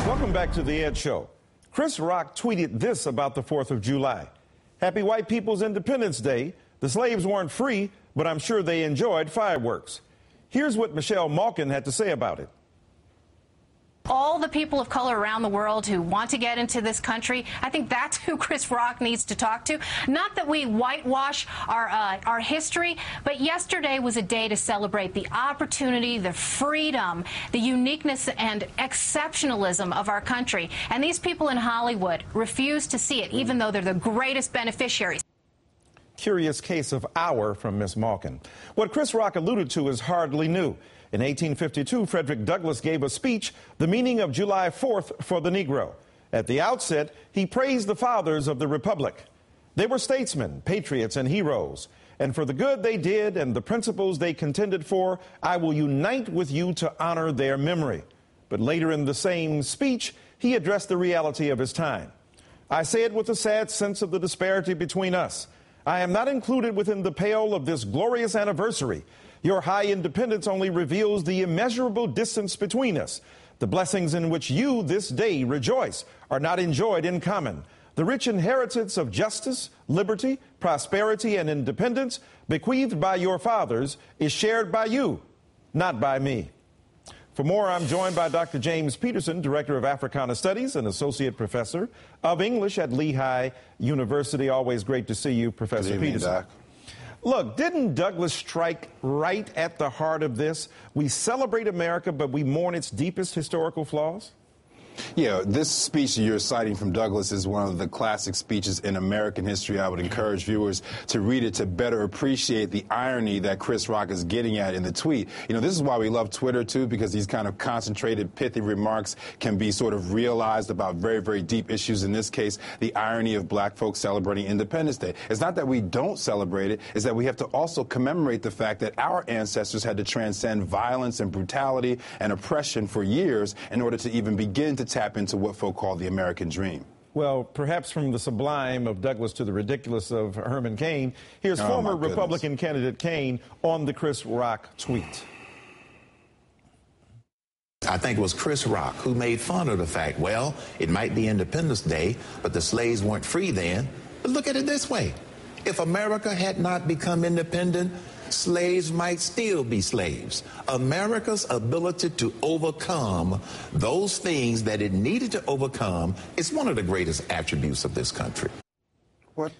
Welcome back to The Ed Show. Chris Rock tweeted this about the 4th of July. Happy White People's Independence Day. The slaves weren't free, but I'm sure they enjoyed fireworks. Here's what Michelle Malkin had to say about it. All the people of color around the world who want to get into this country, I think that's who Chris Rock needs to talk to. Not that we whitewash our history, but yesterday was a day to celebrate the opportunity, the freedom, the uniqueness and exceptionalism of our country. And these people in Hollywood refuse to see it, even though they're the greatest beneficiaries. Curious case of hour from Miss Malkin. What Chris Rock alluded to is hardly new. In 1852, Frederick Douglass gave a speech, The Meaning of July 4th for the Negro. At the outset, he praised the fathers of the Republic. They were statesmen, patriots, and heroes. And for the good they did and the principles they contended for, I will unite with you to honor their memory. But later in the same speech, he addressed the reality of his time. I say it with a sad sense of the disparity between us. I am not included within the pale of this glorious anniversary. Your high independence only reveals the immeasurable distance between us. The blessings in which you this day rejoice are not enjoyed in common. The rich inheritance of justice, liberty, prosperity, and independence bequeathed by your fathers is shared by you, not by me. For more, I'm joined by Dr. James Peterson, Director of Africana Studies and Associate Professor of English at Lehigh University. Always great to see you, Professor Good evening, Peterson. Doc. Look, didn't Douglas strike right at the heart of this? We celebrate America, but we mourn its deepest historical flaws? Yeah, this speech you're citing from Douglas is one of the classic speeches in American history. I would encourage viewers to read it to better appreciate the irony that Chris Rock is getting at in the tweet. You know, this is why we love Twitter, too, because these kind of concentrated, pithy remarks can be sort of realized about very, very deep issues. In this case, the irony of black folks celebrating Independence Day. It's not that we don't celebrate it, it's that we have to also commemorate the fact that our ancestors had to transcend violence and brutality and oppression for years in order to even begin to tap into what folk call the American dream. Well, perhaps from the sublime of Douglas to the ridiculous of Herman Cain, here's former Republican candidate Cain on the Chris Rock tweet. I think it was Chris Rock who made fun of the fact, well, it might be Independence Day, but the slaves weren't free then. But look at it this way. If America had not become independent, slaves might still be slaves. America's ability to overcome those things that it needed to overcome is one of the greatest attributes of this country. What?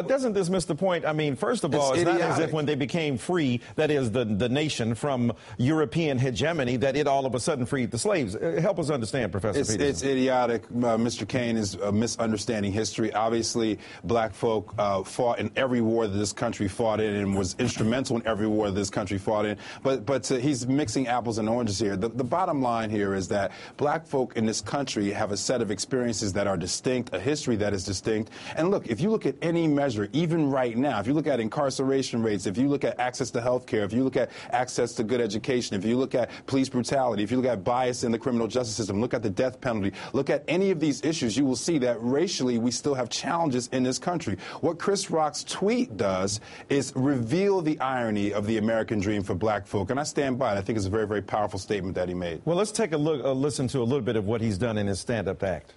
Doesn't this miss the point? I mean, first of all, it's not as if when they became free, that is the nation from European hegemony, that it all of a sudden freed the slaves. Help us understand, Professor Peterson. It's idiotic. Mr. Cain is misunderstanding history. Obviously, black folk fought in every war that this country fought in and was instrumental in every war that this country fought in. But he's mixing apples and oranges here. The bottom line here is that black folk in this country have a set of experiences that are distinct, a history that is distinct. And look, if you look at any measure, even right now, if you look at incarceration rates, if you look at access to health care, if you look at access to good education, if you look at police brutality, if you look at bias in the criminal justice system, look at the death penalty, look at any of these issues, you will see that racially we still have challenges in this country. What Chris Rock's tweet does is reveal the irony of the American dream for black folk, and I stand by it. I think it's a very, very powerful statement that he made. Well, let's take a listen to a little bit of what he's done in his stand-up act.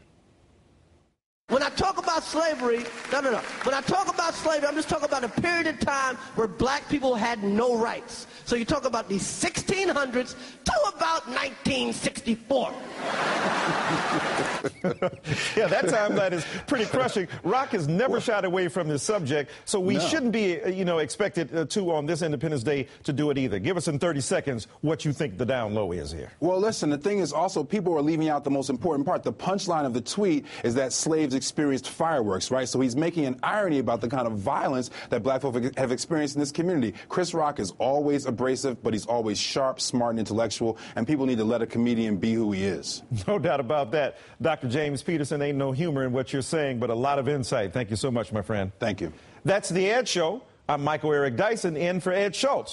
When I talk about slavery, When I talk about slavery, I'm just talking about a period of time where black people had no rights. So you talk about the 1600s to about 1964. Yeah, that timeline is pretty crushing. Rock has never shied away from this subject, so we shouldn't be, expected to, on this Independence Day, to do it either. Give us in 30 seconds what you think the down low is here. Well, listen, the thing is also people are leaving out the most important part. The punchline of the tweet is that slaves experienced fireworks, right? So he's making an irony about the kind of violence that black folk have experienced in this community. Chris Rock is always abrasive, but he's always sharp, smart, and intellectual, and people need to let a comedian be who he is. No doubt about that. Dr. James Peterson, ain't no humor in what you're saying, but a lot of insight. Thank you so much, my friend. Thank you. That's The Ed Show. I'm Michael Eric Dyson, in for Ed Schultz.